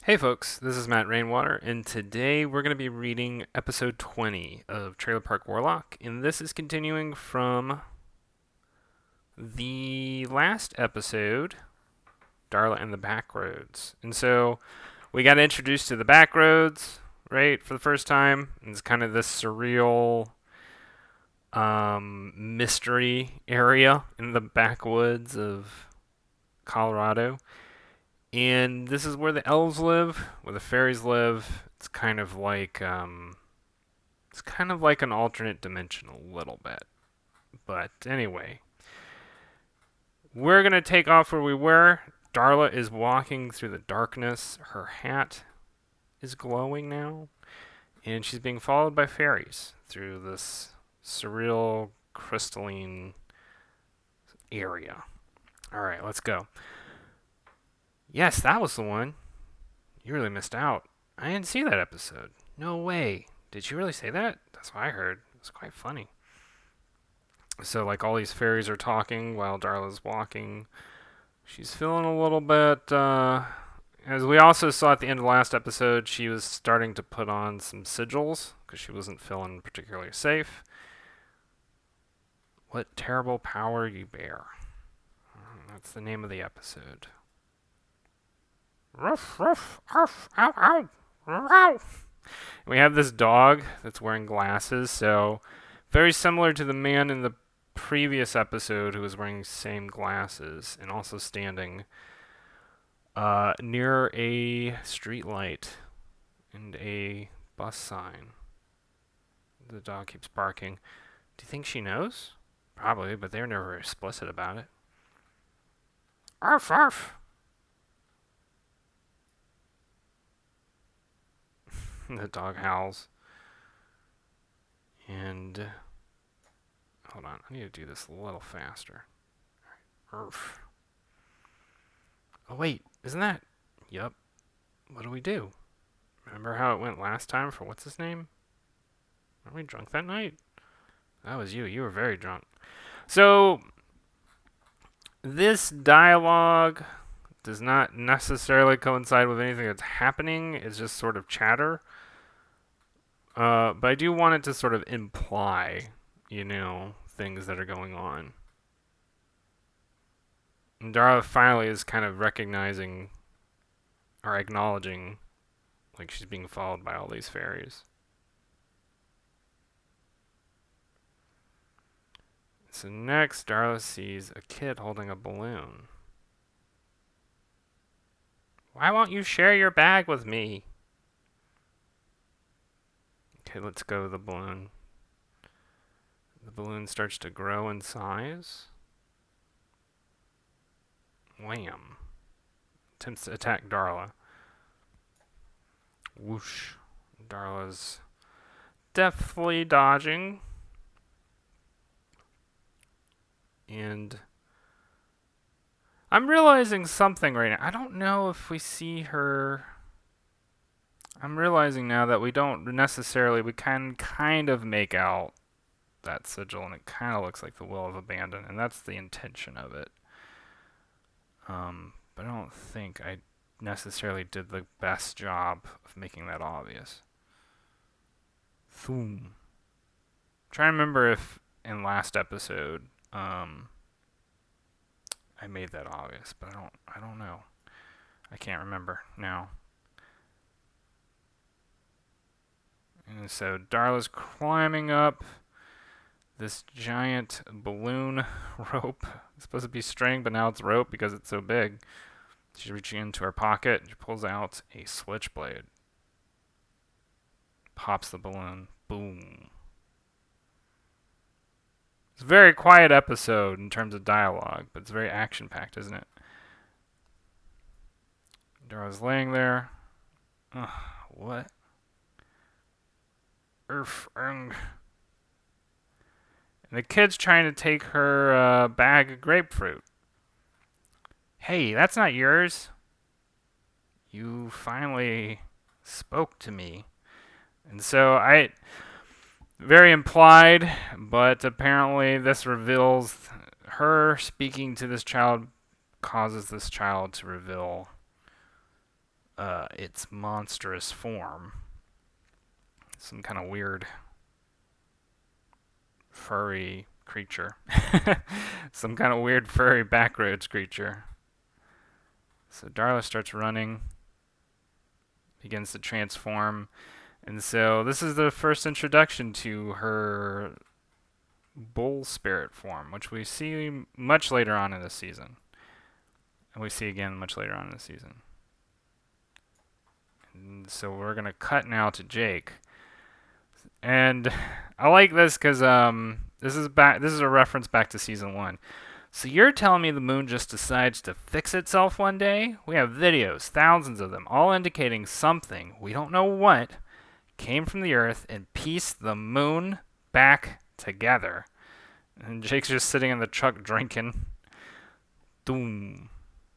Hey folks, this is Matt Rainwater, and today we're going to be reading episode 20 of Trailer Park Warlock, and this is continuing from the last episode, Darla and the Backroads. And so we got introduced to the Backroads, right, for the first time. It's kind of this surreal mystery area in the backwoods of Colorado. And this is where the elves live, where the fairies live. It's kind of like an alternate dimension a little bit. But anyway, we're gonna take off where we were. Darla is walking through the darkness. Her hat is glowing now, and she's being followed by fairies through this surreal crystalline area. All right, let's go. Yes, that was the one. You really missed out. I didn't see that episode. No way. Did you really say that? That's what I heard. It's quite funny. So, like, all these fairies are talking while Darla's walking. She's feeling a little bit, as we also saw at the end of the last episode, she was starting to put on some sigils because she wasn't feeling particularly safe. What terrible power you bear. That's the name of the episode. Ruff, ruff, ruff, ow, ow, ow. We have this dog that's wearing glasses, so very similar to the man in the previous episode who was wearing the same glasses and also standing near a street light and a bus sign. The dog keeps barking. Do you think she knows? Probably, but they're never explicit about it. Arf, arf. The dog howls. And hold on, I need to do this a little faster. Arf. Oh wait, isn't that? Yup. What do we do? Remember how it went last time for what's his name? Were we drunk that night? That was you. You were very drunk. So this dialogue does not necessarily coincide with anything that's happening. It's just sort of chatter. But I do want it to sort of imply, things that are going on. And Darla finally is kind of recognizing or acknowledging, like, she's being followed by all these fairies. So next, Darla sees a kid holding a balloon. Why won't you share your bag with me? Okay, let's go to the balloon. The balloon starts to grow in size. Wham. Attempts to attack Darla. Whoosh. Darla's deftly dodging. And I'm realizing something right now. I don't know if we see her. I'm realizing now that we don't necessarily, we can kind of make out that sigil, and it kind of looks like the will of abandon, and that's the intention of it. But I don't think I necessarily did the best job of making that obvious. Boom. Trying to remember if in last episode I made that obvious, but I don't know. I can't remember now. And so Darla's climbing up this giant balloon rope. It's supposed to be string, but now it's rope because it's so big. She's reaching into her pocket. She pulls out a switchblade. Pops the balloon. Boom. It's a very quiet episode in terms of dialogue, but it's very action-packed, isn't it? Darla's laying there. Ugh, what? And the kid's trying to take her bag of grapefruit. Hey, that's not yours. You finally spoke to me. And so very implied, but apparently this reveals her speaking to this child causes this child to reveal its monstrous form. Some kind of weird furry creature. Some kind of weird furry Backroads creature. So Darla starts running, begins to transform, and so this is the first introduction to her bull spirit form, which we see much later on in the season. And we see again much later on in the season. And so we're going to cut now to Jake. And I like this because this is a reference back to season 1. So you're telling me the moon just decides to fix itself one day? We have videos, thousands of them, all indicating something, we don't know what, came from the Earth and pieced the moon back together. And Jake's just sitting in the truck drinking. Doom.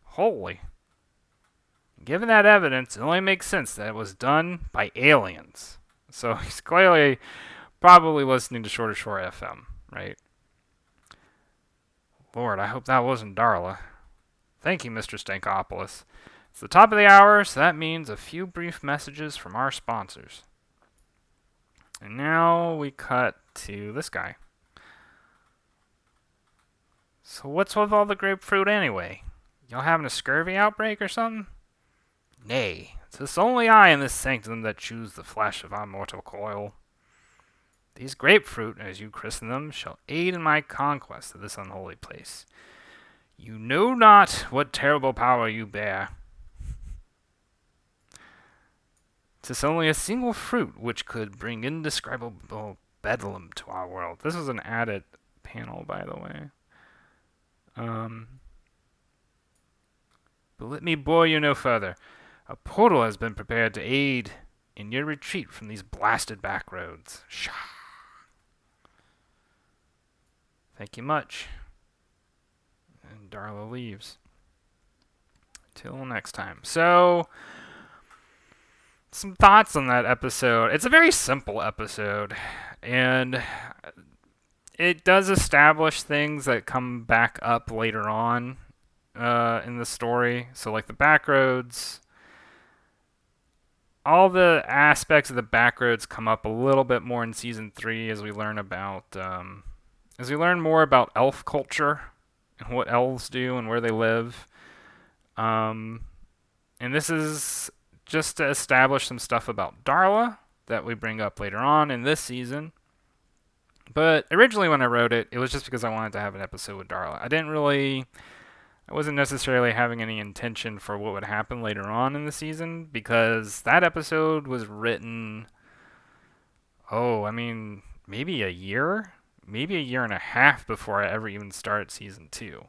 Holy. Given that evidence, it only makes sense that it was done by aliens. So he's clearly probably listening to Shorter Shore FM, right? Lord, I hope that wasn't Darla. Thank you, Mr. Stankopoulos. It's the top of the hour, so that means a few brief messages from our sponsors. And now we cut to this guy. So what's with all the grapefruit anyway? Y'all having a scurvy outbreak or something? Nay, 'tis only I in this sanctum that choose the flesh of our mortal coil. These grapefruit, as you christen them, shall aid in my conquest of this unholy place. You know not what terrible power you bear. 'Tis only a single fruit which could bring indescribable bedlam to our world. This is an added panel, by the way. But let me bore you no further. A portal has been prepared to aid in your retreat from these blasted backroads. Shah. Thank you much. And Darla leaves. Till next time. So, some thoughts on that episode. It's a very simple episode, and it does establish things that come back up later on in the story. So, like the Backroads, all the aspects of the Backroads come up a little bit more in season 3 as we learn about, as we learn more about elf culture and what elves do and where they live. And this is just to establish some stuff about Darla that we bring up later on in this season. But originally when I wrote it, it was just because I wanted to have an episode with Darla. I wasn't necessarily having any intention for what would happen later on in the season, because that episode was written, maybe a year and a half before I ever even started season 2.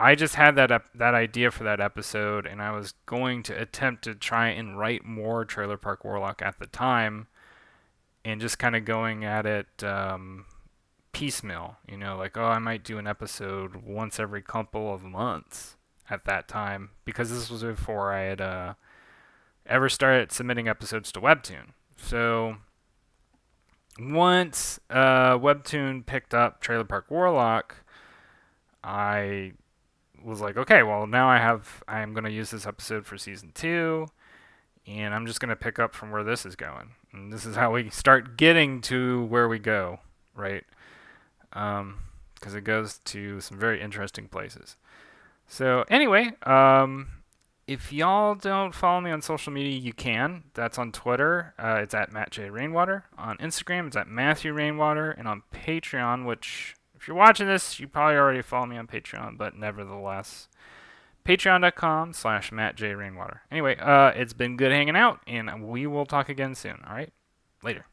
I just had that idea for that episode, and I was going to attempt to try and write more Trailer Park Warlock at the time, and just kind of going at it piecemeal, I might do an episode once every couple of months at that time, because this was before I had ever started submitting episodes to Webtoon. So once Webtoon picked up Trailer Park Warlock, I was like, okay, well, now I'm going to use this episode for season 2, and I'm just going to pick up from where this is going. And this is how we start getting to where we go, right? Because it goes to some very interesting places. So anyway, if y'all don't follow me on social media, you can. That's on Twitter. It's at Matt J. Rainwater. On Instagram, it's at Matthew Rainwater. And on Patreon, which, if you're watching this, you probably already follow me on Patreon, but nevertheless, patreon.com/Matt J. Rainwater. Anyway, it's been good hanging out, and we will talk again soon. All right? Later.